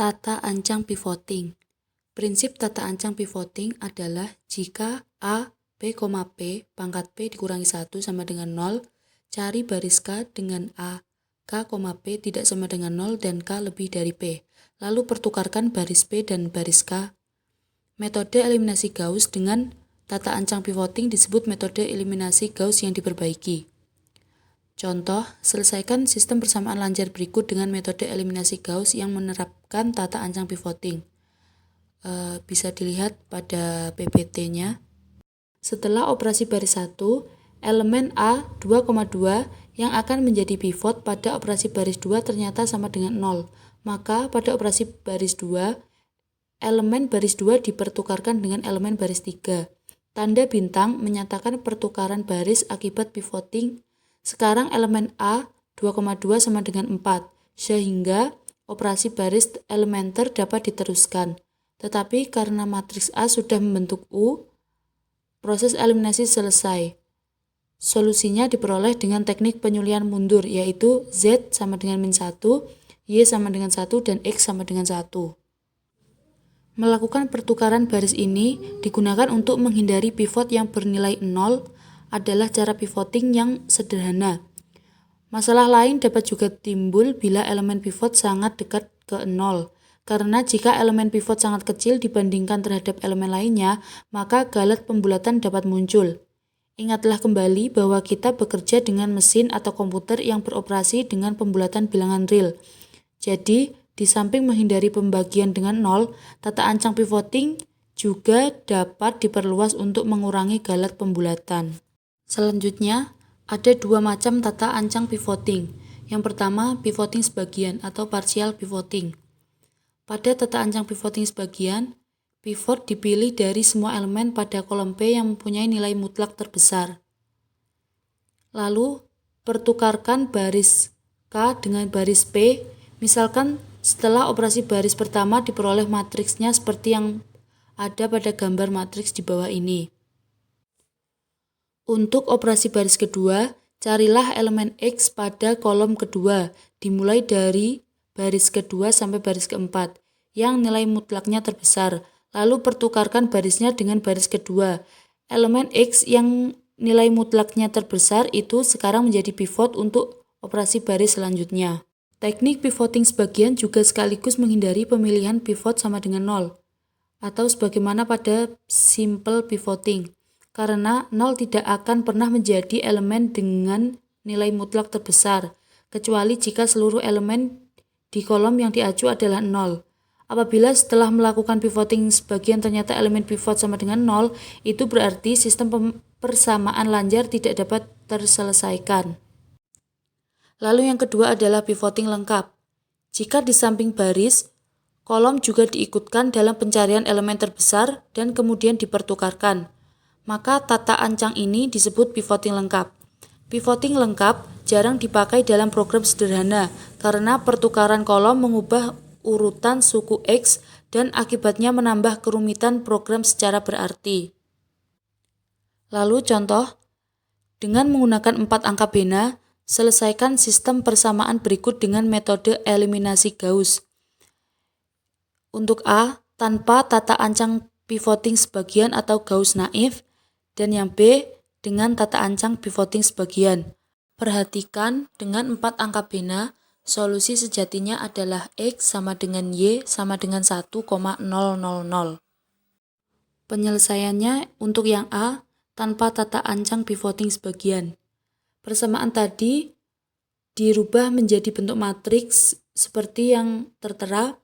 Tata ancang pivoting. Prinsip tata ancang pivoting adalah jika A, P, P, pangkat P dikurangi 1 sama dengan 0, cari baris K dengan A, K, P tidak sama dengan 0 dan K lebih dari P. Lalu pertukarkan baris P dan baris K. Metode eliminasi Gauss dengan tata ancang pivoting disebut metode eliminasi Gauss yang diperbaiki. Contoh, selesaikan sistem persamaan lanjar berikut dengan metode eliminasi Gauss yang menerapkan tata ancang pivoting. Bisa dilihat pada PPT-nya. Setelah operasi baris 1, elemen A 2,2 yang akan menjadi pivot pada operasi baris 2 ternyata sama dengan 0. Maka pada operasi baris 2, elemen baris 2 dipertukarkan dengan elemen baris 3. Tanda bintang menyatakan pertukaran baris akibat pivoting. Sekarang elemen A 2,2 sama dengan 4, sehingga operasi baris elementer dapat diteruskan. Tetapi karena matriks A sudah membentuk U, proses eliminasi selesai. Solusinya diperoleh dengan teknik penyulian mundur, yaitu Z sama dengan min 1, Y sama dengan 1, dan X sama dengan 1. Melakukan pertukaran baris ini digunakan untuk menghindari pivot yang bernilai 0 adalah cara pivoting yang sederhana. Masalah lain dapat juga timbul bila elemen pivot sangat dekat ke 0. Karena jika elemen pivot sangat kecil dibandingkan terhadap elemen lainnya, maka galet pembulatan dapat muncul. Ingatlah kembali bahwa kita bekerja dengan mesin atau komputer yang beroperasi dengan pembulatan bilangan real. Jadi, di samping menghindari pembagian dengan 0, tata ancang pivoting juga dapat diperluas untuk mengurangi galet pembulatan. Selanjutnya, ada dua macam tata ancang pivoting. Yang pertama, pivoting sebagian atau partial pivoting. Pada tata ancang pivoting sebagian, pivot dipilih dari semua elemen pada kolom P yang mempunyai nilai mutlak terbesar. Lalu, pertukarkan baris K dengan baris P, misalkan setelah operasi baris pertama diperoleh matriksnya seperti yang ada pada gambar matriks di bawah ini. Untuk operasi baris kedua, carilah elemen X pada kolom kedua, dimulai dari baris kedua sampai baris keempat, yang nilai mutlaknya terbesar. Lalu pertukarkan barisnya dengan baris kedua. Elemen X yang nilai mutlaknya terbesar itu sekarang menjadi pivot untuk operasi baris selanjutnya. Teknik pivoting sebagian juga sekaligus menghindari pemilihan pivot sama dengan 0, atau sebagaimana pada simple pivoting. Karena 0 tidak akan pernah menjadi elemen dengan nilai mutlak terbesar, kecuali jika seluruh elemen di kolom yang diacu adalah 0. Apabila setelah melakukan pivoting sebagian ternyata elemen pivot sama dengan 0, itu berarti sistem persamaan lanjar tidak dapat terselesaikan. Lalu yang kedua adalah pivoting lengkap. Jika di samping baris, kolom juga diikutkan dalam pencarian elemen terbesar dan kemudian dipertukarkan, maka tata ancang ini disebut pivoting lengkap. Pivoting lengkap jarang dipakai dalam program sederhana karena pertukaran kolom mengubah urutan suku X dan akibatnya menambah kerumitan program secara berarti. Lalu contoh, dengan menggunakan 4 angka bina, selesaikan sistem persamaan berikut dengan metode eliminasi Gauss. Untuk A, tanpa tata ancang pivoting sebagian atau Gauss naif, dan yang B, dengan tata ancang pivoting sebagian. Perhatikan dengan 4 angka bina, solusi sejatinya adalah X sama dengan Y sama dengan 1,000. Penyelesaiannya untuk yang A, tanpa tata ancang pivoting sebagian. Persamaan tadi dirubah menjadi bentuk matriks seperti yang tertera.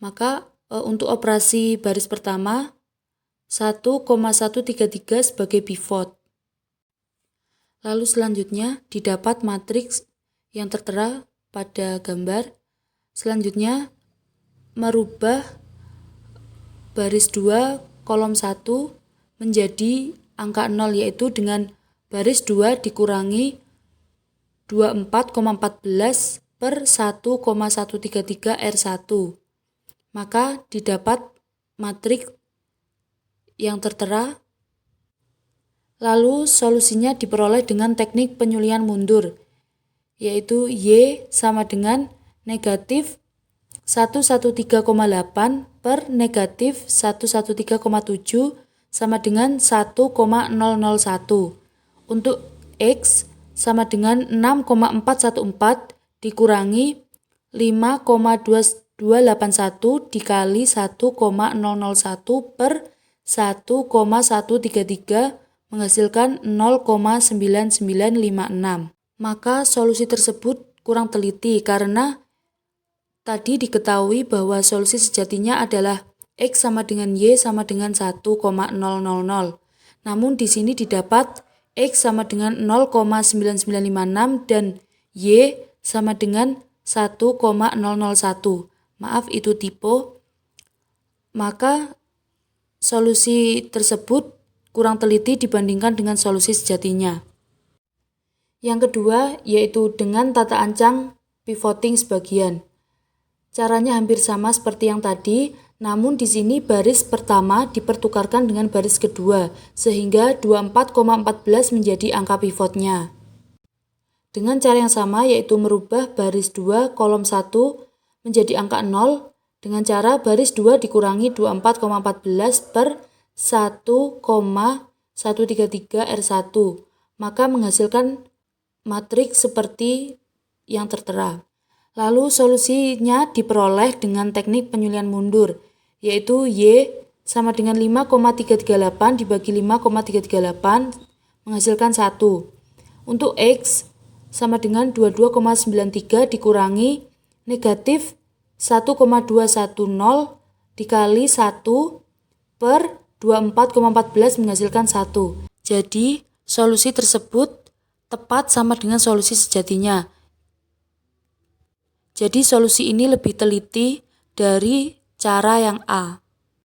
Maka untuk operasi baris pertama, 1,133 sebagai pivot. Lalu selanjutnya didapat matriks yang tertera pada gambar. Selanjutnya merubah baris 2 kolom 1 menjadi angka 0, yaitu dengan baris 2 dikurangi 24,14 per 1,133 R1. Maka didapat matriks yang tertera. Lalu solusinya diperoleh dengan teknik penyulian mundur, yaitu Y sama dengan negatif 113,8 per negatif 113,7 sama dengan 1,001. Untuk X sama dengan 6,414 dikurangi 5,2281 dikali 1,001 per 1,133 menghasilkan 0,9956. Maka solusi tersebut kurang teliti karena tadi diketahui bahwa solusi sejatinya adalah X sama dengan Y sama dengan 1,000. Namun di sini didapat X sama dengan 0,9956 dan Y sama dengan 1,001. Maaf, itu typo. Maka solusi tersebut kurang teliti dibandingkan dengan solusi sejatinya. Yang kedua yaitu dengan tata ancang pivoting sebagian. Caranya hampir sama seperti yang tadi, namun di sini baris pertama dipertukarkan dengan baris kedua, sehingga 24,14 menjadi angka pivotnya. Dengan cara yang sama yaitu merubah baris 2 kolom 1 menjadi angka 0 dengan cara baris 2 dikurangi 24,14 per 1,133 R1, maka menghasilkan matriks seperti yang tertera. Lalu solusinya diperoleh dengan teknik penyulian mundur, yaitu Y sama dengan 5,338 dibagi 5,338 menghasilkan 1. Untuk X sama dengan 22,93 dikurangi negatif 1,210 dikali 1 per 24,14 menghasilkan 1. Jadi solusi tersebut tepat sama dengan solusi sejatinya. Jadi solusi ini lebih teliti dari cara yang A.